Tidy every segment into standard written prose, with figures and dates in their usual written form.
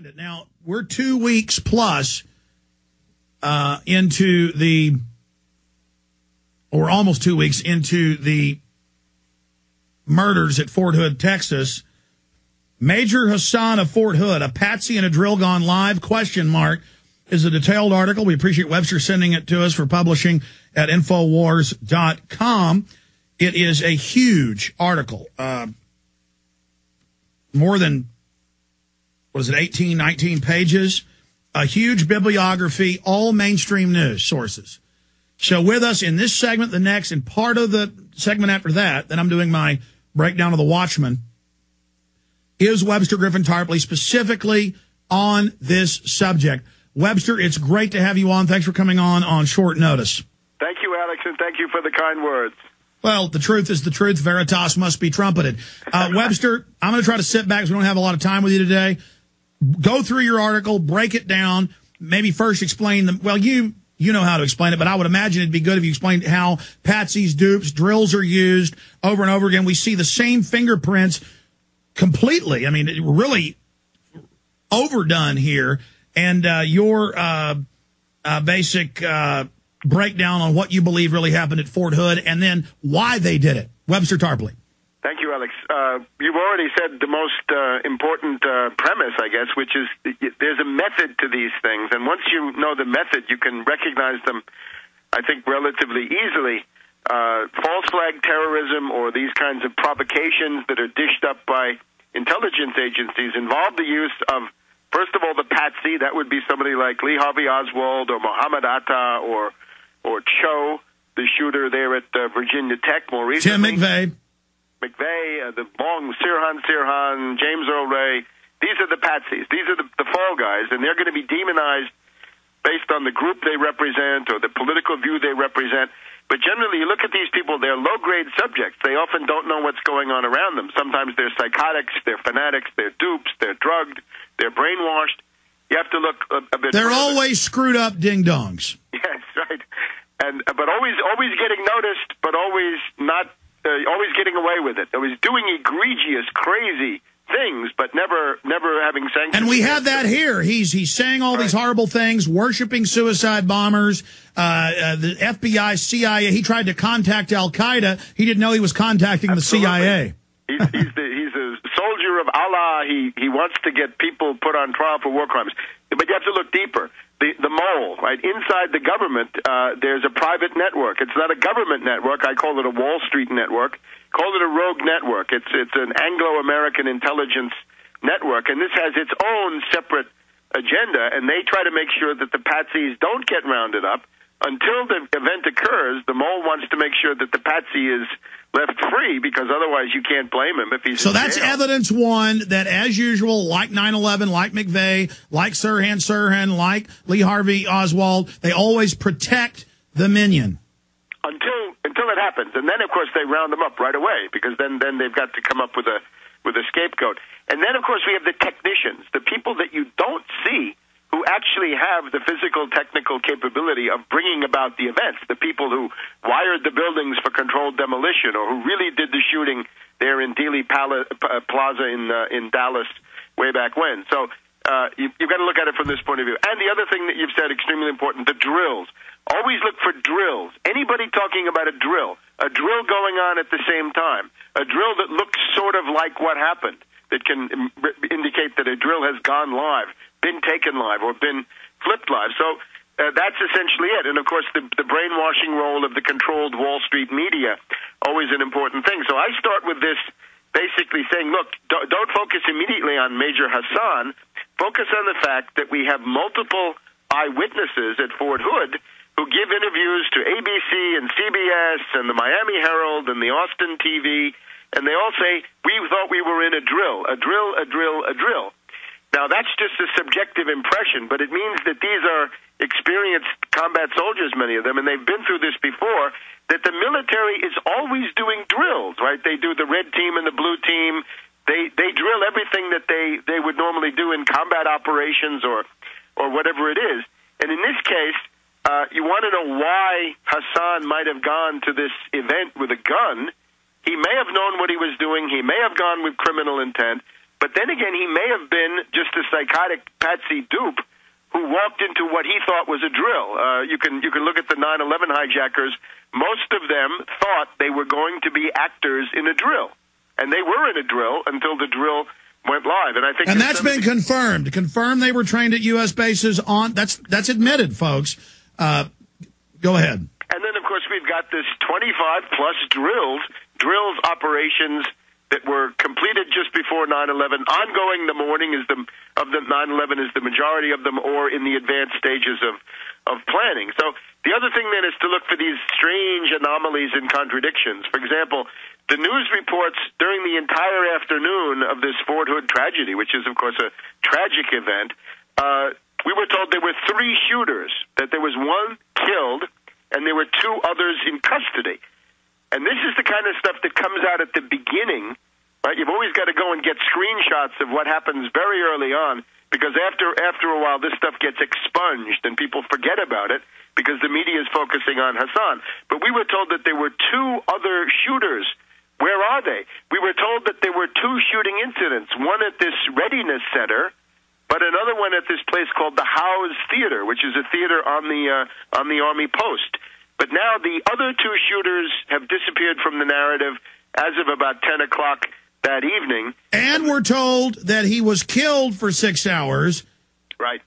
understand it. Now, we're 2 weeks plus into the, or almost 2 weeks into the murders at Fort Hood, Texas. Major Hasan of Fort Hood, a Patsy and a drill gone live, ? Is a detailed article. We appreciate Webster sending it to us for publishing at Infowars.com. It is a huge article. More than, 18, 19 pages? A huge bibliography, all mainstream news sources. So with us in this segment, the next, and part of the segment after that, then I'm doing my breakdown of the Watchmen, is Webster Griffin Tarpley, specifically on this subject. Webster, it's great to have you on. Thanks for coming on short notice. Thank you, Alex, and thank you for the kind words. Well, the truth is the truth. Veritas must be trumpeted. Webster, I'm going to try to sit back because we don't have a lot of time with you today. Go through your article, break it down, maybe first explain them. Well, you know how to explain it, but I would imagine it'd be good if you explained how Patsy's dupes, drills are used over and over again. We see the same fingerprints completely. I mean, really overdone here. And your basic breakdown on what you believe really happened at Fort Hood and then why they did it. Webster Tarpley. Thank you, Alex. You've already said the most important premise, I guess, which is there's a method to these things. And once you know the method, you can recognize them, I think, relatively easily. False flag terrorism or these kinds of provocations that are dished up by intelligence agencies involve the use of, first of all, the Patsy. That would be somebody like Lee Harvey Oswald or Mohammed Atta or Cho, the shooter there at Virginia Tech more recently. Tim McVeigh, the long Sirhan, James Earl Ray. These are the Patsies. These are the fall guys, and they're going to be demonized based on the group they represent or the political view they represent. But generally, you look at these people, they're low-grade subjects. They often don't know what's going on around them. Sometimes they're psychotics, they're fanatics, they're dupes, they're drugged, they're brainwashed. You have to look a bit They're further. always screwed up ding-dongs. Yes, right. But always getting noticed, but always not, always getting away with it. Always doing egregious, crazy things, but never having sanctions. And we have that here. He's saying all these horrible things, worshiping suicide bombers, the FBI, CIA. He tried to contact Al-Qaeda. He didn't know he was contacting the CIA. He's a soldier of Allah. He wants to get people put on trial for war crimes. But you have to look deeper. The mole, right? Inside the government, there's a private network. It's not a government network. I call it a Wall Street network. Call it a rogue network. It's an Anglo-American intelligence network, and this has its own separate agenda, and they try to make sure that the Patsies don't get rounded up. Until the event occurs, the mole wants to make sure that the Patsy is left free, because otherwise you can't blame him if he's So in that's jail. evidence one, that as usual, like 9/11, like McVeigh, like Sirhan, like Lee Harvey Oswald, they always protect the minion. Until it happens, and then of course they round them up right away, because then they've got to come up with a scapegoat. And then of course we have the technicians, the people that you don't see, who actually have the physical, technical capability of bringing about the events, the people who wired the buildings for controlled demolition, or who really did the shooting there in Dealey Plaza in Dallas way back when. So you've got to look at it from this point of view. And the other thing that you've said, extremely important, the drills. Always look for drills. Anybody talking about a drill going on at the same time, a drill that looks sort of like what happened, that can indicate that a drill has gone live, been taken live, or been flipped live. So that's essentially it. And, of course, the brainwashing role of the controlled Wall Street media, always an important thing. So I start with this basically saying, look, don't focus immediately on Major Hasan. Focus on the fact that we have multiple eyewitnesses at Fort Hood who give interviews to ABC and CBS and the Miami Herald and the Austin TV, and they all say, we thought we were in a drill. Now, that's just a subjective impression, but it means that these are experienced combat soldiers, many of them, and they've been through this before, that the military is always doing drills, right? They do the red team and the blue team. They drill everything that they would normally do in combat operations or whatever it is. And in this case, you want to know why Hasan might have gone to this event with a gun. He may have known what he was doing. He may have gone with criminal intent. But then again, he may have been just a psychotic Patsy dupe who walked into what he thought was a drill. You can look at the 9/11 hijackers. Most of them thought they were going to be actors in a drill, and they were in a drill until the drill went live. And I think, that's been confirmed. Confirmed they were trained at U.S. bases on. That's admitted, folks. Go ahead. And then, of course, we've got this 25-plus drills operations that were completed just before 9/11, ongoing the morning of the 9/11 is the majority of them, or in the advanced stages of planning. So the other thing then is to look for these strange anomalies and contradictions. For example, the news reports during the entire afternoon of this Fort Hood tragedy, which is, of course, a tragic event, we were told there were 3 shooters, that there was 1 killed, and there were 2 others in custody. And this is the kind of stuff that comes out at the beginning, right? You've always got to go and get screenshots of what happens very early on, because after a while this stuff gets expunged and people forget about it because the media is focusing on Hasan. But we were told that there were 2 other shooters. Where are they? We were told that there were 2 shooting incidents, one at this readiness center, but another one at this place called the House Theater, which is a theater on the Army post. But now the other 2 shooters have disappeared from the narrative as of about 10 o'clock that evening. And we're told that he was killed for 6 hours. Right.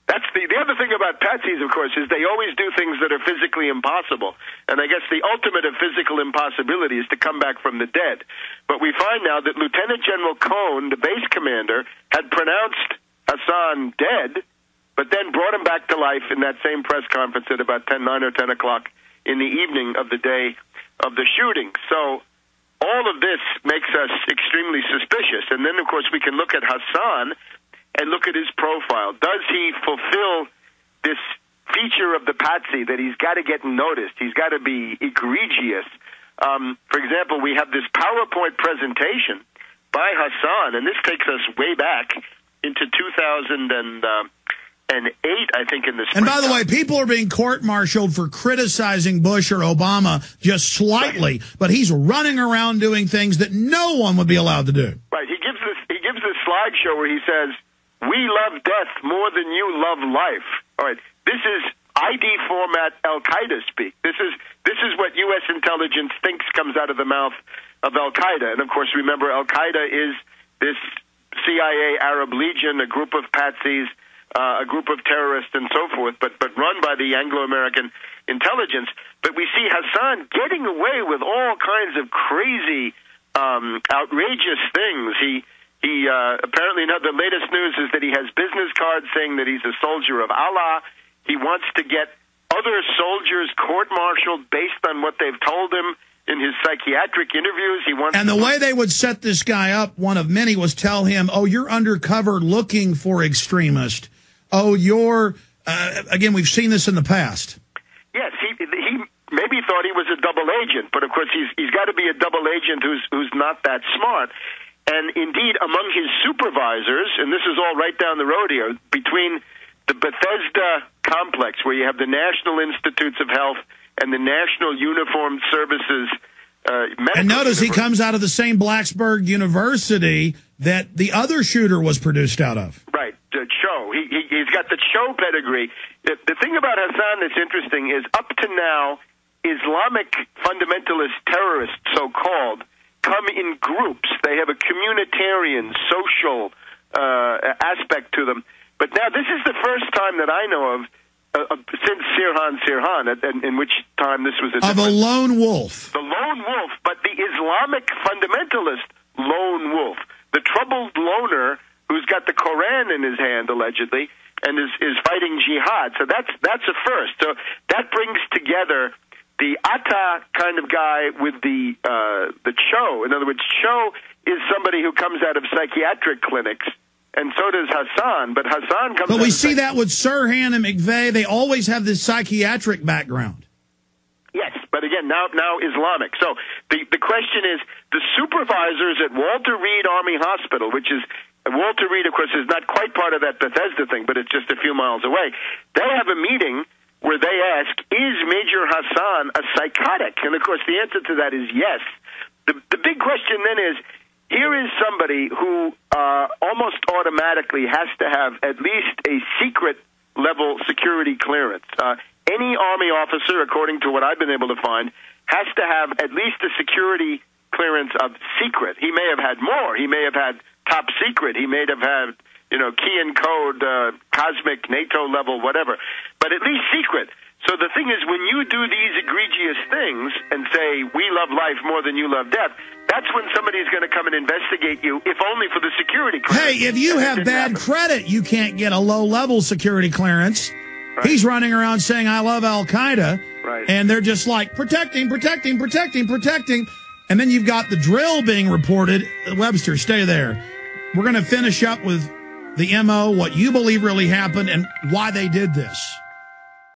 That's the other thing about Patsy's, of course, is they always do things that are physically impossible. And I guess the ultimate of physical impossibility is to come back from the dead. But we find now that Lieutenant General Cohn, the base commander, had pronounced Hasan dead, but then brought him back to life in that same press conference at about 9 or 10 o'clock in the evening of the day of the shooting. So all of this makes us extremely suspicious. And then, of course, we can look at Hasan and look at his profile. Does he fulfill this feature of the Patsy that he's got to get noticed? He's got to be egregious. For example, we have this PowerPoint presentation by Hasan, and this takes us way back into 2008, I think, in the spring. And by the way, people are being court-martialed for criticizing Bush or Obama just slightly, right, but he's running around doing things that no one would be allowed to do. Right. He gives this slideshow where he says, "We love death more than you love life." All right. This is ID format Al-Qaeda speak. This is what U.S. intelligence thinks comes out of the mouth of Al-Qaeda. And, of course, remember, Al-Qaeda is this CIA Arab Legion, a group of patsies, a group of terrorists and so forth, but run by the Anglo-American intelligence. But we see Hasan getting away with all kinds of crazy, outrageous things. He apparently, now the latest news is that he has business cards saying that he's a soldier of Allah. He wants to get other soldiers court-martialed based on what they've told him in his psychiatric interviews. And the way they would set this guy up, one of many, was tell him, "Oh, you're undercover looking for extremists. Oh, you're again, we've seen this in the past." Yes, he maybe thought he was a double agent, but of course he's got to be a double agent who's not that smart. And indeed, among his supervisors, and this is all right down the road here, between the Bethesda complex, where you have the National Institutes of Health and the National Uniformed Services and notice he comes out of the same Blacksburg University that the other shooter was produced out of. Right, Cho. He's got the Cho pedigree. The thing about Hasan that's interesting is, up to now, Islamic fundamentalist terrorists, so-called, come in groups. They have a communitarian, social aspect to them. But now this is the first time that I know of, since Sirhan, in which time this was a lone wolf. The lone wolf, but the Islamic fundamentalist lone wolf, the troubled loner who's got the Koran in his hand, allegedly, and is fighting jihad. So that's a first. So that brings together the Atta kind of guy with the Cho. In other words, Cho is somebody who comes out of psychiatric clinics, and so does Hasan. But Hasan comes. But we see that with Sirhan and McVeigh. They always have this psychiatric background. Yes, but again, now Islamic. So the question is, the supervisors at Walter Reed Army Hospital, which is Walter Reed, of course, is not quite part of that Bethesda thing, but it's just a few miles away. They have a meeting where they ask, is Major Hasan a psychotic? And, of course, the answer to that is yes. The big question then is here is somebody who almost automatically has to have at least a secret level security clearance. Any Army officer, according to what I've been able to find, has to have at least a security clearance of secret. He may have had more. He may have had top secret. He may have had, key and code, cosmic, NATO level, whatever. But at least secret. So the thing is, when you do these egregious things and say, we love life more than you love death, that's when somebody's going to come and investigate you, if only for the security clearance. Hey, if you have bad credit, you can't get a low-level security clearance. Right. He's running around saying, I love Al-Qaeda. Right. And they're just like, protecting. And then you've got the drill being reported. Webster, stay there. We're going to finish up with the MO, what you believe really happened, and why they did this.